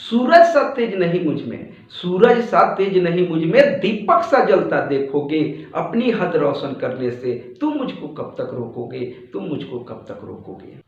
सूरज सा तेज नहीं मुझ में, सूरज सा तेज नहीं मुझ में, दीपक सा जलता देखोगे, अपनी हद रोशन करने से तुम मुझको कब तक रोकोगे, तुम मुझको कब तक रोकोगे।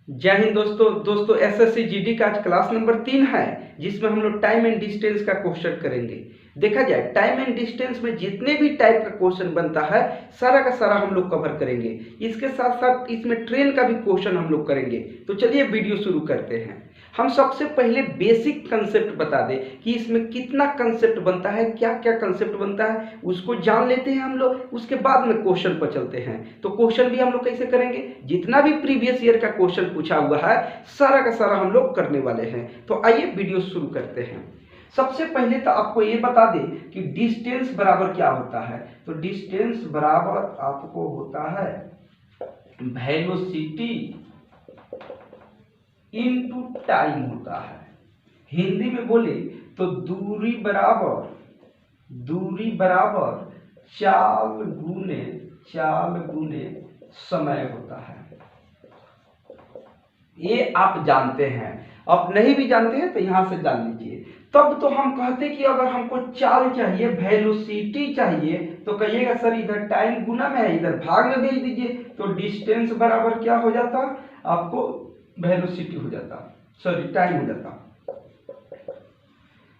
जय हिंद दोस्तों एसएससी जीडी का आज क्लास नंबर 3 है, जिसमें हम लोग टाइम एंड डिस्टेंस का क्वेश्चन करेंगे। देखा जाए टाइम एंड डिस्टेंस में जितने भी टाइप का क्वेश्चन बनता है सारा का सारा हम लोग कवर करेंगे। इसके साथ साथ इसमें ट्रेन का भी क्वेश्चन हम लोग करेंगे। तो चलिए वीडियो शुरू करते हैं। हम सबसे पहले बेसिक कंसेप्ट बता दें कि इसमें कितना कंसेप्ट बनता है, क्या क्या कंसेप्ट बनता है, उसको जान लेते हैं हम लोग। उसके बाद में क्वेश्चन पर चलते हैं। तो क्वेश्चन भी हम लोग कैसे करेंगे, जितना भी प्रीवियस ईयर का क्वेश्चन पूछा हुआ है सारा का सारा हम लोग करने वाले हैं। तो आइए वीडियो शुरू करते हैं। सबसे पहले तो आपको ये बता दें कि डिस्टेंस बराबर क्या होता है। तो डिस्टेंस बराबर आपको होता है वेलोसिटी इनटू टाइम होता है। हिंदी में बोले तो दूरी बराबर चाल गुने समय होता है। ये आप जानते हैं, अब नहीं भी जानते हैं तो यहां से जान लीजिए। तब तो हम कहते कि अगर हमको चाल चाहिए, वेलोसिटी चाहिए, तो कहिएगा सर इधर टाइम गुना में है, इधर भाग में भेज दीजिए। तो डिस्टेंस बराबर क्या हो जाता, आपको वेलोसिटी हो जाता, सॉरी टाइम हो जाता।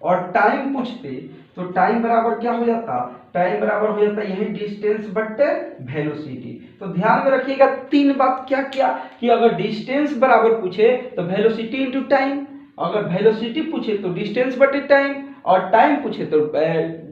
और टाइम पूछते तो टाइम बराबर क्या हो जाता, टाइम बराबर हो जाता यही डिस्टेंस बट्टे वेलोसिटी। तो ध्यान में रखिएगा तीन बात क्या क्या, कि अगर डिस्टेंस बराबर पूछे तो वेलोसिटी इनटू टाइम, अगर वेलोसिटी पूछे तो डिस्टेंस बटे टाइम, और टाइम पूछे तो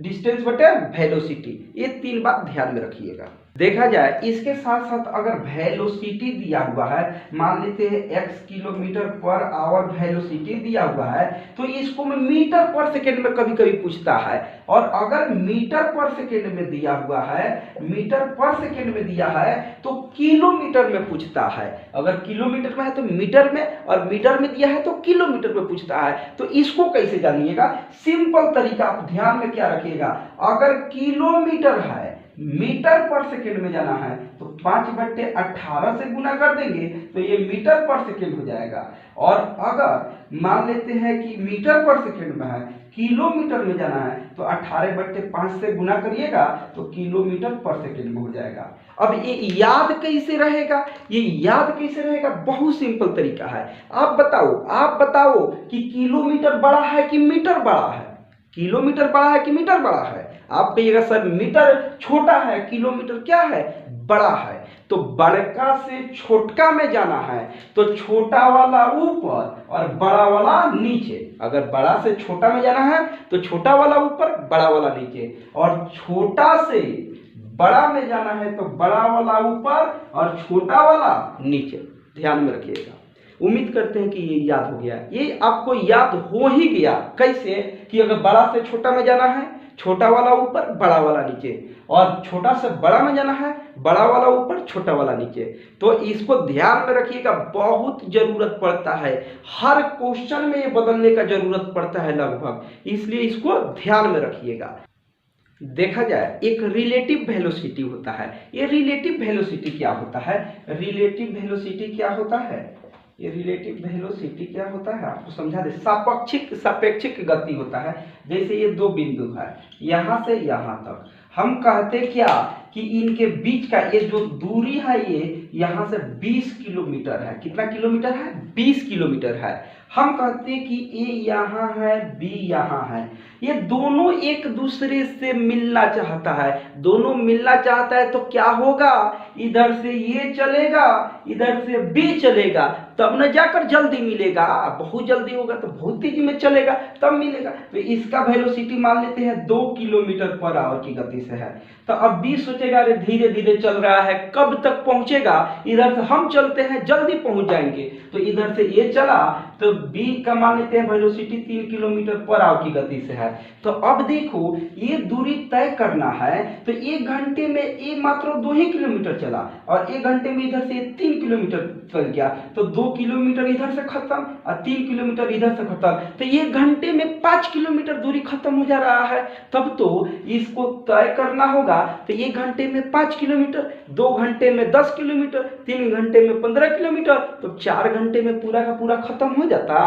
डिस्टेंस बटे वेलोसिटी। ये तीन बात ध्यान में रखिएगा। देखा जाए इसके साथ साथ अगर वेलोसिटी दिया हुआ है, मान लेते हैं x kilometre per hour velocity दिया हुआ है, तो इसको मैं मीटर पर सेकेंड में कभी कभी पूछता है। और अगर मीटर पर सेकेंड में दिया हुआ है, मीटर पर सेकेंड में दिया है तो किलोमीटर में पूछता है। अगर किलोमीटर में है तो मीटर में, और मीटर में दिया है तो किलोमीटर में पूछता है। तो इसको कैसे जानिएगा, सिंपल तरीका आप ध्यान में क्या रखिएगा, अगर किलोमीटर है मीटर पर सेकेंड में जाना है तो 5/18 से गुना कर देंगे तो ये मीटर पर सेकेंड हो जाएगा। और अगर मान लेते हैं कि मीटर पर सेकेंड में है, किलोमीटर में जाना है तो 18/5 से गुना करिएगा तो किलोमीटर पर सेकेंड में हो जाएगा। अब ये याद कैसे रहेगा, ये याद कैसे रहेगा, बहुत सिंपल तरीका है। आप बताओ कि किलोमीटर बड़ा है कि मीटर बड़ा है, किलोमीटर बड़ा है कि मीटर बड़ा है। आप कहिएगा सर मीटर छोटा है, किलोमीटर क्या है, बड़ा है। तो बड़का से छोटका में जाना है तो छोटा वाला ऊपर और बड़ा वाला नीचे। अगर बड़ा से छोटा में जाना है तो छोटा वाला ऊपर, बड़ा वाला नीचे। और छोटा से बड़ा में जाना है तो बड़ा वाला ऊपर और छोटा वाला नीचे। ध्यान में रखिएगा। उम्मीद करते हैं कि ये याद हो गया। ये आपको याद हो ही गया। कैसे, कि अगर बड़ा से छोटा में जाना है, छोटा वाला ऊपर, बड़ा वाला नीचे, और छोटा से बड़ा में जाना है, बड़ा वाला ऊपर, छोटा वाला नीचे। तो इसको ध्यान में रखिएगा, बहुत जरूरत पड़ता है, हर क्वेश्चन में ये बदलने का जरूरत पड़ता है लगभग, इसलिए इसको ध्यान में रखिएगा। देखा जाए एक रिलेटिव वेलोसिटी होता है। ये रिलेटिव वेलोसिटी क्या होता है, रिलेटिव वेलोसिटी क्या होता है, ये रिलेटिव वेलोसिटी क्या होता है आपको समझा दे। सापेक्षिक गति होता है। जैसे ये दो बिंदु है, यहां से यहां तक, हम कहते क्या कि इनके बीच का ये जो दूरी है ये यहां से 20 किलोमीटर है। कितना किलोमीटर है, 20 किलोमीटर है। हम कहते कि ए यहाँ है, बी यहाँ है, ये दोनों एक दूसरे से मिलना चाहता है। दोनों मिलना चाहता है तो क्या होगा, इधर से ये चलेगा, इधर से बी चलेगा, तब न जाकर जल्दी मिलेगा। बहुत जल्दी होगा तो बहुत तेजी में चलेगा तब मिलेगा। तो इसका वेलोसिटी मान लेते हैं 2 किलोमीटर पर आवर की गति से है। तो अब बी सोचेगा अरे धीरे धीरे चल रहा है, कब तक पहुंचेगा, इधर से हम चलते हैं जल्दी पहुंच जाएंगे। तो इधर से ये चला तो बी का मान लेते हैं वेलोसिटी 3 किलोमीटर पर आवर की गति से है। तो अब देखो ये दूरी तय करना है तो 1 घंटे में ये मात्र 2 ही किलोमीटर चला, और 1 घंटे में इधर से 3 किलोमीटर चल गया, तो 2 किलोमीटर इधर से खत्म और 3 किलोमीटर इधर से खत्म, तो 1 घंटे में 5 किलोमीटर दूरी खत्म हो जा रहा है। तब तो इसको तय करना होगा, तो 1 घंटे में 5 किलोमीटर, 2 घंटे में 10 किलोमीटर, 3 घंटे में 15 किलोमीटर, तो 4 घंटे में पूरा का पूरा खत्म हो जाता।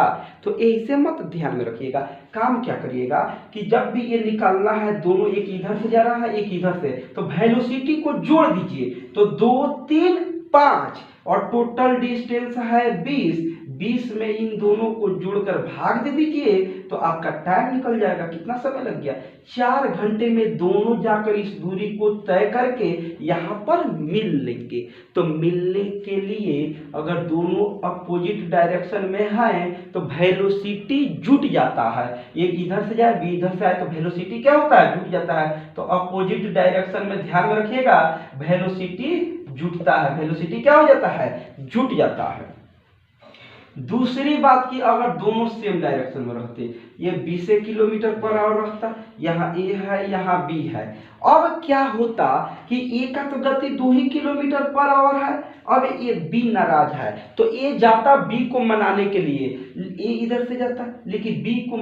तो ऐसे मत ध्यान में रखिएगा। काम क्या करिएगा कि जब भी ये निकालना है, दोनों एक इधर से जा रहा है एक इधर से, तो वेलोसिटी को जोड़ दीजिए, तो 2 3 5 और टोटल डिस्टेंस है 20 में इन दोनों को जोड़कर भाग दे दीजिए, तो आपका टाइम निकल जाएगा। कितना समय लग गया? 4 घंटे में दोनों जाकर इस दूरी को तय करके यहाँ पर मिल लेंगे। तो मिलने के लिए अगर दोनों अपोजिट डायरेक्शन में हैं तो वेलोसिटी जुट जाता है। एक इधर से जाए, बी इधर से आए, तो वेलोसिटी क्या होता है? जुट जाता है। तो अपोजिट डायरेक्शन में ध्यान में रखिएगा, वेलोसिटी जुटता है। वेलोसिटी क्या हो जाता है? जुट जाता है। दूसरी बात की, अगर दोनों सेम डायरेक्शन में रहते, ये 20 किलोमीटर पर आवर रहता, यहाँ ए है यहाँ बी है, अब क्या होता कि ए का तो गति 2 ही किलोमीटर पर आवर है, अब ये बी नाराज है तो ए जाता बी को मनाने के लिए, ए इधर से जाता लेकिन बी को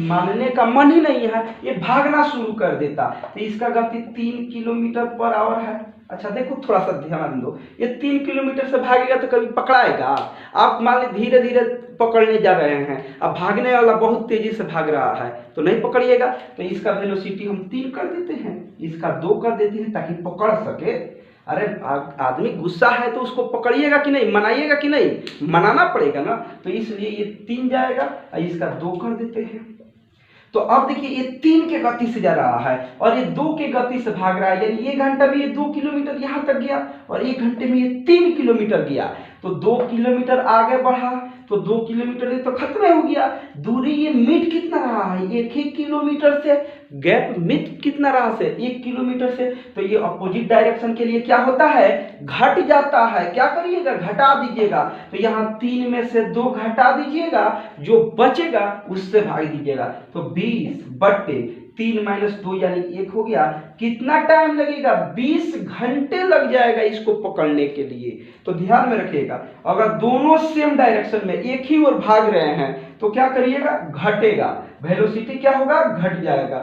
मानने का मन ही नहीं है, ये भागना शुरू कर देता, तो इसका गति 3 किलोमीटर पर आवर है। अच्छा देखो, थोड़ा सा ध्यान दो, ये 3 किलोमीटर से भागेगा तो कभी पकड़ाएगा? आप मान ली धीरे धीरे पकड़ने जा रहे हैं, अब भागने वाला बहुत तेजी से भाग रहा है तो नहीं पकड़िएगा, तो इसका वेलोसिटी हम 3 कर देते हैं, इसका 2 कर देते हैं ताकि पकड़ सके। अरे आदमी गुस्सा है तो उसको पकड़िएगा कि नहीं, मनाइएगा कि नहीं? मनाना पड़ेगा ना, तो इसलिए ये 3 जाएगा और इसका 2 कर देते हैं। तो अब देखिए, ये 3 के गति से जा रहा है और ये 2 के गति से भाग रहा है, यानी 1 घंटा में ये 2 किलोमीटर यहाँ तक गया और 1 घंटे में ये 3 किलोमीटर गया, तो 2 किलोमीटर आगे बढ़ा, तो 2 किलोमीटर ये तो खत्म हो गया। दूरी ये मीट कितना रहा है? 1 किलोमीटर से, गैप मीट कितना रहा से? 1 किलोमीटर से, तो ये अपोजिट डायरेक्शन के लिए क्या होता है? घट जाता है। क्या करिएगा? घटा दीजिएगा, तो यहाँ 3 में से 2 घटा दीजिएगा, जो बचेगा उससे भाग दीजिएगा, तो 20/3 - 2 यानी 1 हो गया। कितना टाइम लगेगा? 20 घंटे लग जाएगा इसको पकड़ने के लिए। तो ध्यान में रखिएगा, अगर दोनों सेम डायरेक्शन में एक ही ओर भाग रहे हैं तो क्या करिएगा? घटेगा, वेलोसिटी क्या होगा? घट जाएगा,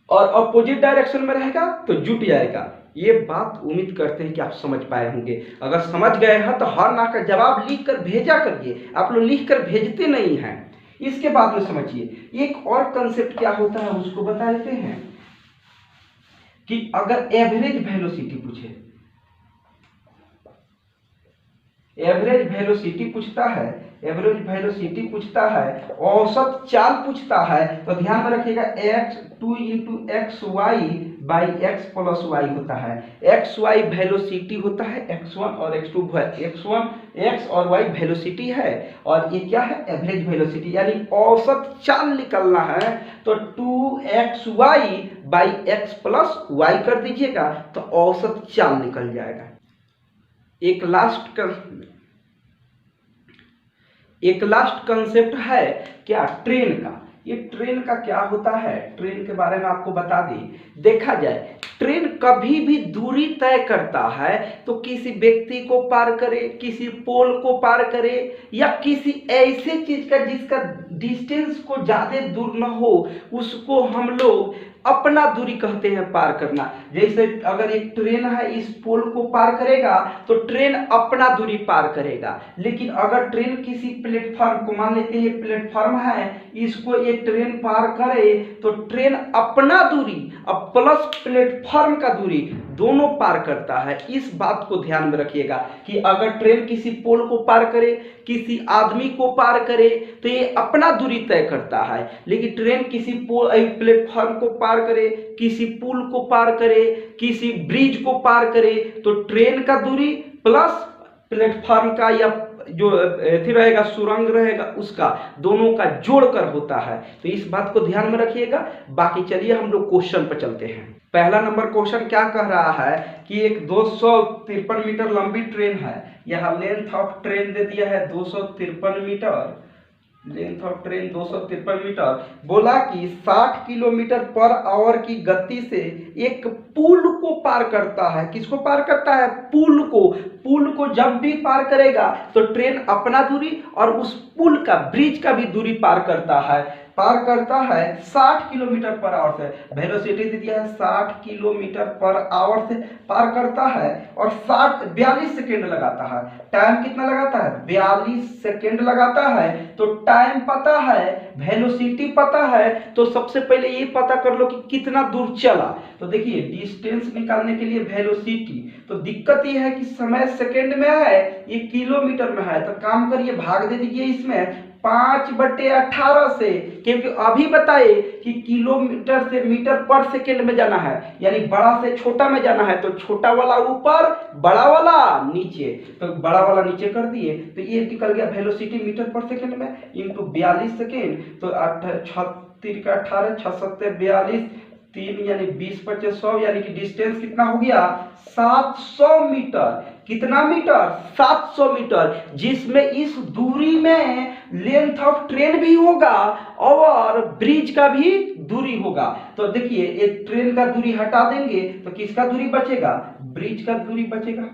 और अपोजिट डायरेक्शन में रहेगा तो जुट जाएगा। ये बात उम्मीद करते हैं कि आप समझ पाए होंगे। अगर समझ गए हैं तो हर ना का जवाब लिख कर भेजा करिए, आप लोग लिख कर भेजते नहीं हैं। इसके बाद में समझिए, एक और कंसेप्ट क्या होता है उसको बता देते हैं कि अगर एवरेज वेलोसिटी पूछे, एवरेज वेलोसिटी पूछता है, एवरेज वेलोसिटी पूछता है, औसत चाल पूछता है, तो ध्यान में रखिएगा x2 × xy/x + y होता है। xy वेलोसिटी होता है, x1 और x2 x1 x और y वेलोसिटी है, और ये क्या है? एवरेज वेलोसिटी, यानी औसत चाल निकलना है, तो 2xy/x + y कर दीजिएगा तो औसत चाल निकल जाएगा। एक लास्ट कंसेप्ट है क्या? ट्रेन का। ये ट्रेन का क्या होता है, ट्रेन के बारे में आपको बता दी। देखा जाए, ट्रेन कभी भी दूरी तय करता है तो किसी व्यक्ति को पार करे, किसी पोल को पार करे, या किसी ऐसे चीज का जिसका डिस्टेंस को ज्यादा दूर न हो, उसको हम लोग अपना दूरी कहते हैं पार करना। जैसे अगर एक ट्रेन है, इस पोल को पार करेगा तो ट्रेन अपना दूरी पार करेगा, लेकिन अगर ट्रेन किसी प्लेटफॉर्म को, मान लेते हैं प्लेटफॉर्म है, इसको ये ट्रेन पार करे तो ट्रेन अपना दूरी अब प्लस प्लेटफॉर्म का दूरी दोनों पार करता है। इस बात को ध्यान में रखिएगा कि अगर ट्रेन किसी पोल को पार करे, किसी आदमी को पार करे, तो ये अपना दूरी तय करता है, लेकिन ट्रेन किसी प्लेटफॉर्म को पार करे, किसी पुल को पार करे, किसी ब्रिज को पार करे, तो ट्रेन का दूरी प्लस प्लेटफॉर्म का या जो रहेगा, सुरंग रहेगा, उसका दोनों का जोड़कर होता है। तो इस बात को ध्यान में रखिएगा। बाकी चलिए हम लोग क्वेश्चन पर चलते हैं। पहला नंबर क्वेश्चन क्या कह रहा है कि एक 253 मीटर लंबी ट्रेन है, यहाँ लेंथ ऑफ ट्रेन दे दिया है 253 metre, length of train 253 metre. बोला कि 60 किलोमीटर पर आवर की गति से एक पुल को पार करता है। किसको पार करता है? पुल को। पुल को जब भी पार करेगा तो ट्रेन अपना दूरी और उस पुल का, ब्रिज का भी दूरी पार करता है। 60 किलोमीटर पर आवर से, वेलोसिटी दे दिया है 60 किलोमीटर पर आवर से पार करता है और 42 सेकेंड लगाता है। टाइम कितना लगाता है? 42 सेकेंड लगाता है। तो टाइम पता है, वेलोसिटी पता है, तो सबसे पहले ये पता कर लो कि कितना दूर चला। तो देखिए डिस्टेंस निकालने के लिए वेलोसिटी, तो दिक्कत ये है कि समय सेकेंड में है, ये किलोमीटर में है। तो काम करिए, भाग दे दीजिए इसमें 5/18 से, क्योंकि अभी बताए कि किलोमीटर से मीटर पर सेकेंड में जाना है, यानी बड़ा से छोटा में जाना है। तो छोटा वाला ऊपर, बड़ा वाला नीचे। तो बड़ा वाला नीचे कर दिए, तो ये निकल गया वेलोसिटी मीटर पर सेकेंड में इंटू 42 सेकेंड। तो 36 का 18, 6 7 42, 3 यानी 20 × 100, यानी कि डिस्टेंस कितना हो गया? 700 मीटर। कितना मीटर? 700 मीटर, जिसमें इस दूरी में लेंथ ऑफ ट्रेन भी होगा और ब्रिज का भी दूरी होगा। तो देखिए एक ट्रेन का दूरी हटा देंगे तो किसका दूरी बचेगा? ब्रिज का दूरी बचेगा।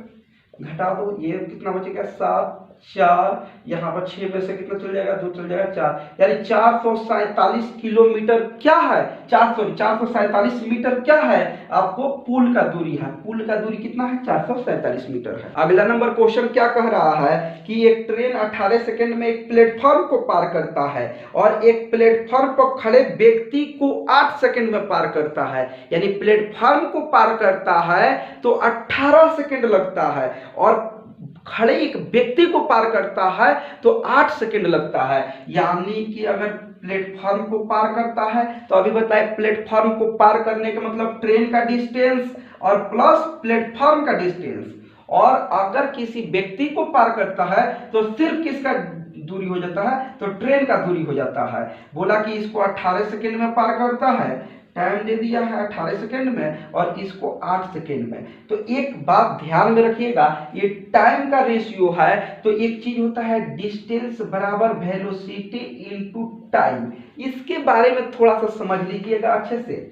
घटा दो, ये कितना बचेगा? 7, 4, यहाँ पर 6 में से कितना चल जाएगा? 2 चल जाएगा, 4, यानी 447 किलोमीटर क्या है? 447 मीटर क्या है? आपको पुल का दूरी है। पुल का दूरी कितना है? 447 मीटर है। अगला नंबर क्वेश्चन क्या कह रहा है कि एक ट्रेन 18 सेकंड में एक प्लेटफॉर्म को पार करता है और एक प्लेटफॉर्म पर खड़े व्यक्ति को 8 सेकंड में पार करता है। यानी प्लेटफॉर्म को पार करता है तो 18 सेकंड लगता है और खड़े एक व्यक्ति को पार करता है तो 8 सेकंड लगता है। यानी कि अगर प्लेटफॉर्म को पार करता है तो अभी बताए प्लेटफॉर्म को पार करने का मतलब ट्रेन का डिस्टेंस और प्लस प्लेटफॉर्म का डिस्टेंस, और अगर किसी व्यक्ति को पार करता है तो सिर्फ किसका दूरी हो जाता है? तो ट्रेन का दूरी हो जाता है। बोला कि इसको 18 सेकंड में पार करता है, टाइम दे दिया है 18 सेकंड में और इसको 8 सेकंड में। तो एक बात ध्यान में रखिएगा, ये टाइम का रेशियो है। तो एक चीज होता है डिस्टेंस बराबर वेलोसिटी इनटू टाइम, इसके बारे में थोड़ा सा समझ लीजिएगा अच्छे से।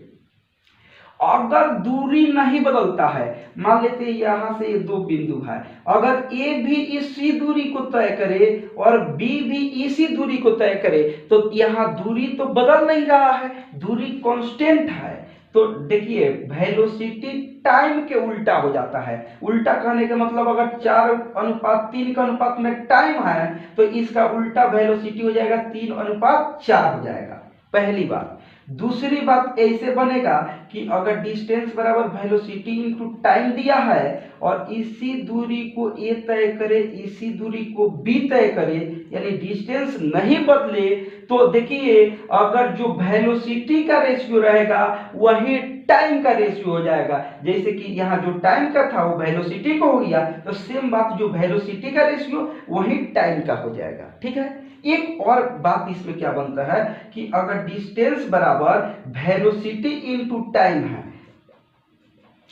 अगर दूरी नहीं बदलता है, मान लेते हैं यहां से ये 2 बिंदु है, अगर ए भी इसी दूरी को तय करे और बी भी इसी दूरी को तय करे तो यहाँ दूरी तो बदल नहीं रहा है, दूरी कांस्टेंट है। तो देखिए वेलोसिटी टाइम के उल्टा हो जाता है। उल्टा कहने का मतलब अगर 4:3 का अनुपात में टाइम है तो इसका उल्टा वेलोसिटी हो जाएगा 3:4 हो जाएगा, पहली बात। दूसरी बात ऐसे बनेगा कि अगर डिस्टेंस बराबर वेलोसिटी इनटू टाइम दिया है और इसी दूरी को ए तय करे, इसी दूरी को बी तय करे, यानी डिस्टेंस नहीं बदले, तो देखिए अगर जो वेलोसिटी का रेशियो रहेगा वही टाइम का रेशियो हो जाएगा। जैसे कि यहाँ जो टाइम का था वो वेलोसिटी को हो गया, तो सेम बात जो वेलोसिटी का रेशियो वही टाइम का हो जाएगा। ठीक है। एक और बात इसमें क्या बनता है कि अगर डिस्टेंस बराबर वेलोसिटी इनटू टाइम है,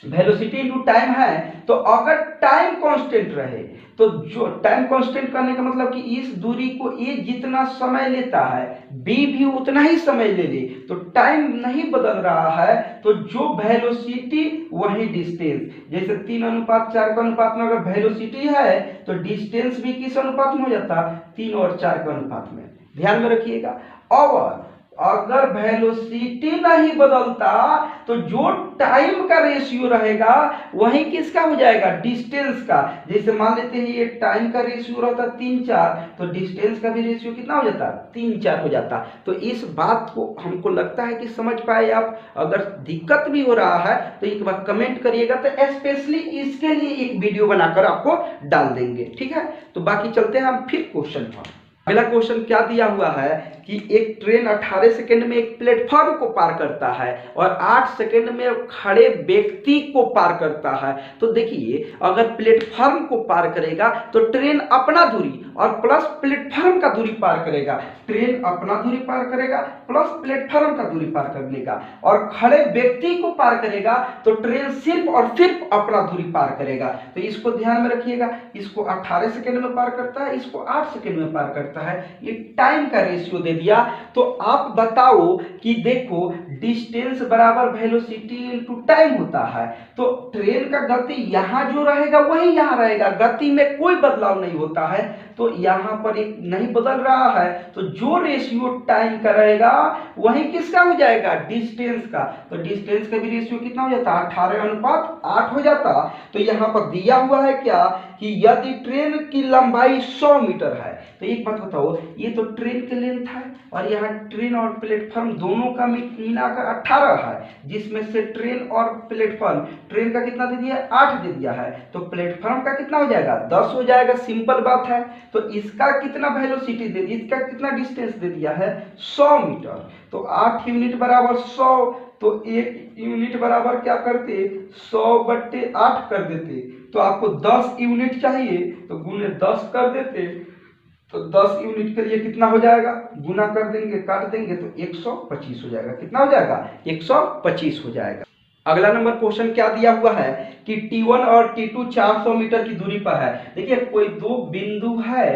वेलोसिटी इनटू टाइम है, तो अगर टाइम कांस्टेंट रहे, तो जो टाइम कांस्टेंट करने का मतलब कि इस दूरी को ए जितना समय लेता है बी भी उतना ही समय ले ले, तो टाइम नहीं बदल रहा है, तो जो वेलोसिटी वही डिस्टेंस। जैसे 3:4 का अनुपात में अगर वेलोसिटी है तो डिस्टेंस भी किस अनुपात में हो जाता? 3 और 4 का अनुपात में। ध्यान में रखिएगा। और अगर वेलोसिटी नहीं बदलता तो जो टाइम का रेशियो रहेगा वही किसका हो जाएगा? डिस्टेंस का। जैसे मान लेते हैं ये टाइम का रेशियो रहता 3-4, तो डिस्टेंस का भी रेशियो कितना हो जाता? 3-4 हो जाता। तो इस बात को हमको लगता है कि समझ पाए आप। अगर दिक्कत भी हो रहा है तो एक बार कमेंट करिएगा, तो स्पेशली इसके लिए एक वीडियो बनाकर आपको डाल देंगे। ठीक है, तो बाकी चलते हैं हम फिर क्वेश्चन पर। अगला क्वेश्चन क्या दिया हुआ है कि एक ट्रेन 18 सेकंड में एक प्लेटफॉर्म को पार करता है और 8 सेकंड में खड़े व्यक्ति को पार करता है। तो देखिए अगर प्लेटफॉर्म को पार करेगा तो ट्रेन अपना दूरी और प्लस प्लेटफॉर्म का दूरी पार करेगा, ट्रेन अपना दूरी पार करेगा प्लस प्लेटफॉर्म का दूरी पार कर लेगा, और खड़े व्यक्ति को पार करेगा तो ट्रेन सिर्फ और सिर्फ अपना दूरी पार करेगा। तो इसको ध्यान में रखिएगा, इसको 18 सेकंड में पार करता है, इसको 8 सेकंड में पार करता है। ये टाइम का रेशियो दे दिया। तो आप बताओ कि देखो डिस्टेंस बराबर वेलोसिटी इनटू टाइम होता है, तो ट्रेन का गति यहां जो रहेगा वही यहां रहेगा, गति में कोई बदलाव नहीं होता है, तो यहां पर एक नहीं बदल रहा है, तो जो रेशियो टाइम का रहेगा वही किसका हो जाएगा, डिस्टेंस का। तो डिस्टेंस का भी रेशियो कितना हो जाता, 18:8 हो जाता। तो यहां पर दिया हुआ है क्या कि यदि ट्रेन की लंबाई 100 मीटर है, तो एक बात बताओ, ये तो ट्रेन की लेंथ है और यहाँ ट्रेन और प्लेटफॉर्म दोनों का मिलाकर 18 है, जिसमें से ट्रेन और प्लेटफॉर्म, ट्रेन का कितना दे दिया, 8 दे दिया है, तो प्लेटफॉर्म का कितना हो जाएगा, 10 हो जाएगा। सिंपल बात है। तो इसका कितना वेलोसिटी दे दिया, इसका कितना डिस्टेंस दे दिया है, 100 मीटर। तो 8 यूनिट बराबर 100, तो 1 यूनिट बराबर क्या करते, 100/8 कर देते। तो आपको 10 यूनिट चाहिए तो गुने 10 कर देते, तो 10 यूनिट के लिए कितना हो जाएगा, गुना कर देंगे, काट देंगे, तो 125 हो जाएगा। कितना हो जाएगा, 125 हो जाएगा। अगला नंबर क्वेश्चन क्या दिया हुआ है कि T1 और T2 400 मीटर की दूरी पर है। देखिए कोई दो बिंदु है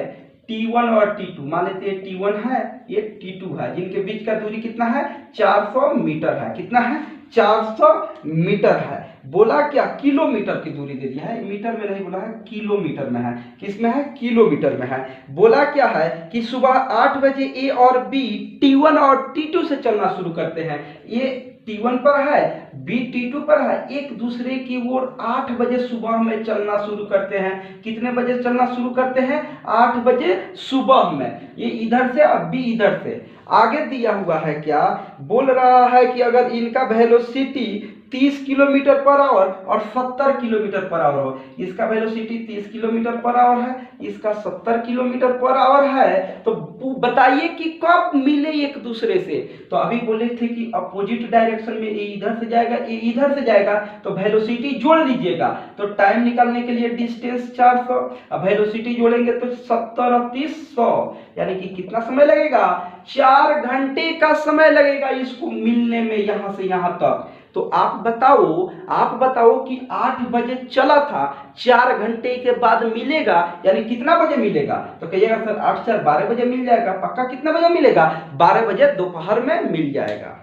T1 और T2, मान लेते हैं T1 है, ये T2 है, जिनके बीच का दूरी कितना है, 400 मीटर है। कितना है, 400 मीटर है। बोला क्या, किलोमीटर की दूरी दे दिया है, मीटर में नहीं बोला है, किलोमीटर में है। किस में है, किलोमीटर में है। बोला क्या है कि सुबह 8 बजे ए और बी T1 और T2 से चलना शुरू करते हैं। ये T1 पर है, बी T2 पर है, एक दूसरे की ओर 8 बजे सुबह में चलना शुरू करते हैं। कितने बजे चलना शुरू करते हैं, 8 बजे सुबह में। ये इधर से और बी इधर से। आगे दिया हुआ है क्या, बोल रहा है कि अगर इनका वेलोसिटी 30 किलोमीटर पर आवर और 70 किलोमीटर पर आवर हो, इसका वेलोसिटी 30 किलोमीटर पर आवर है, इसका 70 किलोमीटर पर आवर है, तो बताइए कि कब मिले एक दूसरे से। तो अभी बोले थे कि अपोजिट डायरेक्शन में ये इधर से जाएगा, ये इधर से जाएगा, तो वेलोसिटी जोड़ लीजिएगा। तो टाइम निकालने के लिए डिस्टेंस 400, अब वेलोसिटी जोड़ेंगे तो 70 और 30 100, यानी कि कितना समय लगेगा, 4 घंटे का समय लगेगा इसको मिलने में यहां से यहां तक। तो आप बताओ कि 8 बजे चला था, 4 घंटे के बाद मिलेगा, यानी कितना बजे मिलेगा, तो कहिएगा सर 8 4 12 बजे मिल जाएगा। पक्का कितना बजे मिलेगा, 12 बजे दोपहर में मिल जाएगा।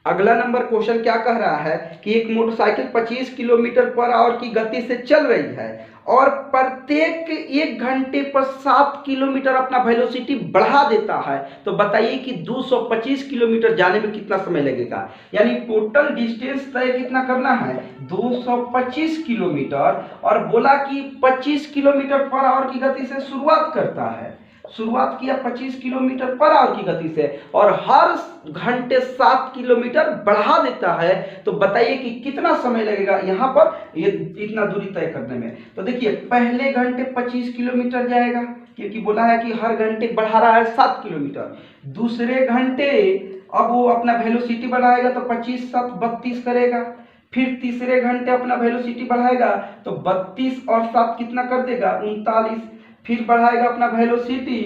अगला नंबर क्वेश्चन क्या कह रहा है कि एक मोटरसाइकिल 25 किलोमीटर पर आवर की गति से चल रही है और प्रत्येक 1 घंटे पर 7 किलोमीटर अपना वेलोसिटी बढ़ा देता है, तो बताइए कि 225 किलोमीटर जाने में कितना समय लगेगा। यानी टोटल डिस्टेंस तय कितना करना है, 225 किलोमीटर, और बोला कि 25 किलोमीटर पर आवर की गति से शुरुआत करता है, शुरुआत किया 25 किलोमीटर पर आवर की गति से और हर घंटे 7 किलोमीटर बढ़ा देता है, तो बताइए कि कितना समय लगेगा यहाँ पर ये इतना दूरी तय करने में। तो देखिए पहले घंटे 25 किलोमीटर जाएगा, क्योंकि बोला है कि हर घंटे बढ़ा रहा है 7 किलोमीटर। दूसरे घंटे अब वो अपना वेलोसिटी बढ़ाएगा तो 25 7 32 करेगा। फिर तीसरे घंटे अपना वेलोसिटी बढ़ाएगा तो 32 और 7 कितना कर देगा, 39। फिर बढ़ाएगा अपना वेलोसिटी,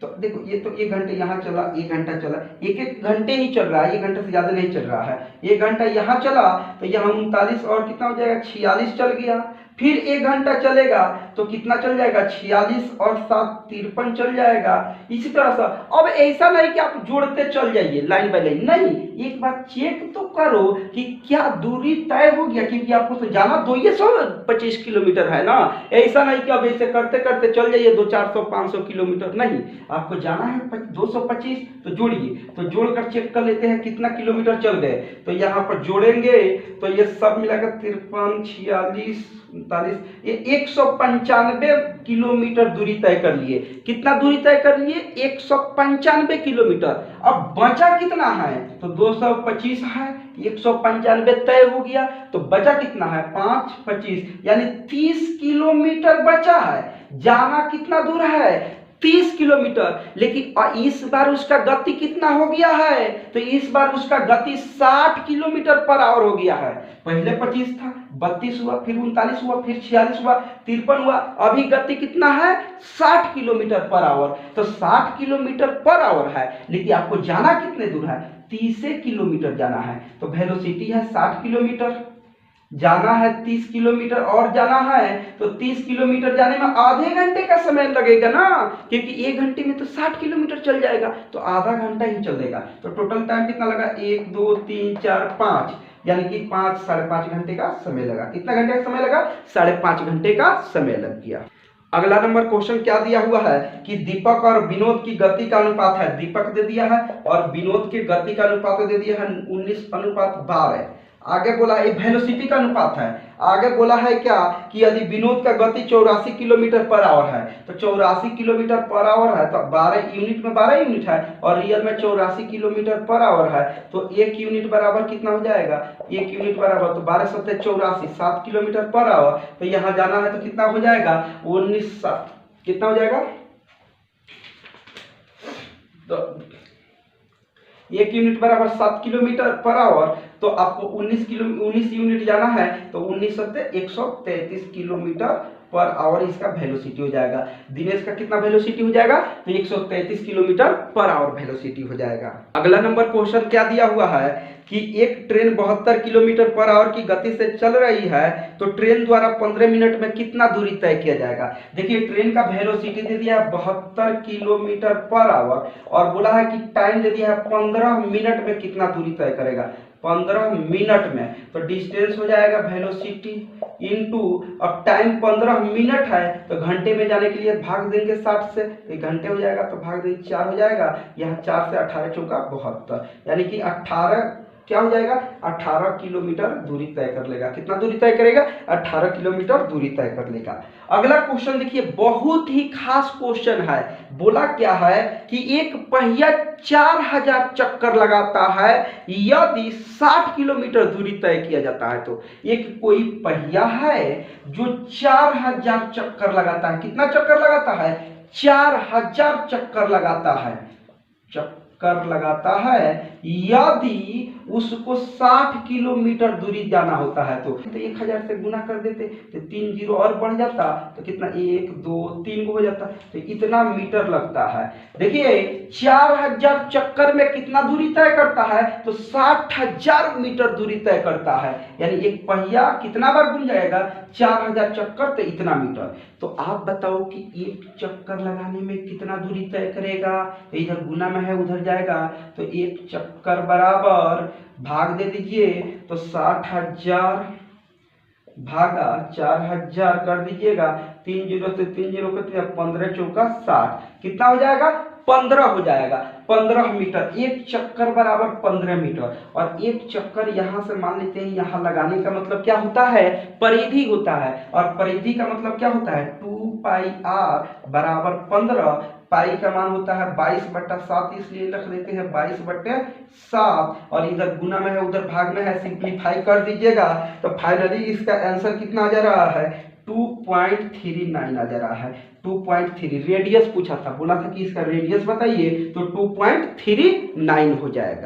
तो देखो ये तो 1 घंटे यहाँ चला, 1 घंटा चला, 1 घंटे ही चल रहा है, 1 घंटे से ज्यादा नहीं चल रहा है। 1 घंटा यहाँ चला तो यहाँ 39 और कितना हो जाएगा, 46 चल गया। फिर 1 घंटा चलेगा तो कितना चल जाएगा, 46 और 7 53 चल जाएगा। इसी तरह से अब ऐसा नहीं कि आप जोड़ते चल जाइए लाइन बाय लाइन, नहीं, एक बार चेक तो करो कि क्या दूरी तय हो गया, क्योंकि आपको तो जाना 225 किलोमीटर है ना। ऐसा नहीं कि अब ऐसे करते करते चल जाइए 200 400 500 किलोमीटर, नहीं, आपको जाना है 225, तो जोड़िए। तो जोड़कर चेक कर लेते हैं कितना किलोमीटर चल गए। तो यहाँ पर जोड़ेंगे तो ये सब मिलाकर 53 46 39, ये 195 किलोमीटर दूरी तय कर लिए। कितना दूरी तय कर लिए, 195 किलोमीटर। अब बचा कितना है, तो 225 है, 195 तय हो गया, तो बचा कितना है, 5 25, यानी 30 किलोमीटर बचा है। जाना कितना दूर है, 30 किलोमीटर, लेकिन इस बार उसका गति कितना हो गया है, तो इस बार उसका गति 60 किलोमीटर पर आवर हो गया है। पहले 25 था, 32 हुआ, फिर 39 हुआ, फिर 46 हुआ, 53 हुआ, अभी गति कितना है 60 किलोमीटर पर आवर। तो 60 किलोमीटर पर आवर है, लेकिन आपको जाना कितने दूर है, 30 किलोमीटर जाना है। तो वेलोसिटी है 60 किलोमीटर, जाना है 30 किलोमीटर और जाना है, तो 30 किलोमीटर जाने में आधे घंटे का समय लगेगा ना, क्योंकि 1 घंटे में तो 60 किलोमीटर चल जाएगा, तो आधा घंटा ही चलेगा। तो टोटल टाइम कितना लगा, 1 2 3 4 5, यानी कि 5 साढ़े 5 घंटे का समय लगा। कितना घंटे का समय लगा, 5.5 घंटे का समय लग गया। अगला नंबर क्वेश्चन क्या दिया हुआ है कि दीपक और विनोद की गति का अनुपात है, दीपक दे दिया है और विनोद की गति का अनुपात दे दिया है 19:12। आगे बोला ये वेलोसिटी का अनुपात है। आगे बोला है क्या कि यदि विनोद का गति 84 किलोमीटर पर आवर है, तो 84 किलोमीटर पर आवर है, तो 12 यूनिट में 12 यूनिट है और रियल में 84 किलोमीटर पर आवर है, तो 1 यूनिट बराबर कितना हो जाएगा, 1 यूनिट बराबर तो 12 सत्ते 84, 7 किलोमीटर पर आवर। तो यहाँ जाना है तो कितना हो जाएगा 19 7, कितना हो जाएगा, तो 1 यूनिट बराबर 7 किलोमीटर पर आवर, तो आपको 19 यूनिट जाना है, तो 19 सत्ते 133 किलोमीटर पर आवर इसका वेलोसिटी हो जाएगा। दिनेश का कितना वेलोसिटी हो जाएगा, तो 133 किलोमीटर पर आवर वेलोसिटी हो जाएगा। अगला नंबर क्वेश्चन क्या दिया हुआ है कि एक ट्रेन 72 किलोमीटर पर आवर की गति से चल रही है, तो ट्रेन द्वारा 15 मिनट में कितना दूरी तय किया जाएगा। देखिए ट्रेन का वेलोसिटी दे दिया है 72 किलोमीटर पर आवर और बोला है कि टाइम दे दिया है 15 मिनट में कितना दूरी तय करेगा, 15 मिनट में। तो डिस्टेंस हो जाएगा वेलोसिटी इनटू, अब टाइम 15 मिनट है तो घंटे में जाने के लिए भाग देंगे 60 से, एक घंटे हो जाएगा तो भाग देंगे 4 हो जाएगा, यहाँ 4 से 18 चौका 72, यानी कि 18 क्या हो जाएगा, 18 किलोमीटर दूरी तय कर लेगा। कितना दूरी तय करेगा, 18 किलोमीटर दूरी तय कर लेगा। अगला क्वेश्चन देखिए बहुत ही खास क्वेश्चन है। बोला क्या है कि एक पहिया 4000 चक्कर लगाता है यदि 60 किलोमीटर दूरी तय किया जाता है। तो एक कोई पहिया है जो 4000 चक्कर लगाता है, कितना चक्कर लगाता है, 4000 चक्कर लगाता है, चक्कर लगाता है यदि उसको 60 किलोमीटर दूरी जाना होता है। तो 1000 से गुना कर देते तो 3 जीरो और बढ़ जाता, तो कितना 1 2 3 हो जाता, तो इतना मीटर लगता है। देखिए 4000 चक्कर में कितना दूरी तय करता है, तो 60000 मीटर दूरी तय करता है, यानी एक पहिया कितना बार घूम जाएगा, 4000 चक्कर, तो इतना मीटर। तो आप बताओ कि एक चक्कर लगाने में कितना दूरी तय करेगा, तो इधर गुना में है उधर जाएगा, तो एक चक्कर बराबर भाग दे दीजिए, तो 60000 भागा 4000 कर दीजिएगा, 3 जीरो से 3 जीरो कितना, 15 चौका 60, कितना हो जाएगा, 15 हो जाएगा, 15 मीटर। एक चक्कर बराबर 15 मीटर, और एक चक्कर यहाँ से मान लेते हैं, यहाँ लगाने का मतलब क्या होता है, परिधि होता है, और परिधि का मतलब क्या होता है, 2πr बराबर 15, पाई का मान होता है 22/7, इसलिए लिख देते हैं 22/7, और इधर गुना में है उधर भाग में है, सिंप्लीफाई कर दीजिएगा, तो फाइनली इसका आंसर कितना आ जा रहा है, 2.39 आ जा रहा है। 2.3 रेडियस पूछा था, बोला था कि इसका रेडियस बताइए, तो 2.39 हो जाएगा।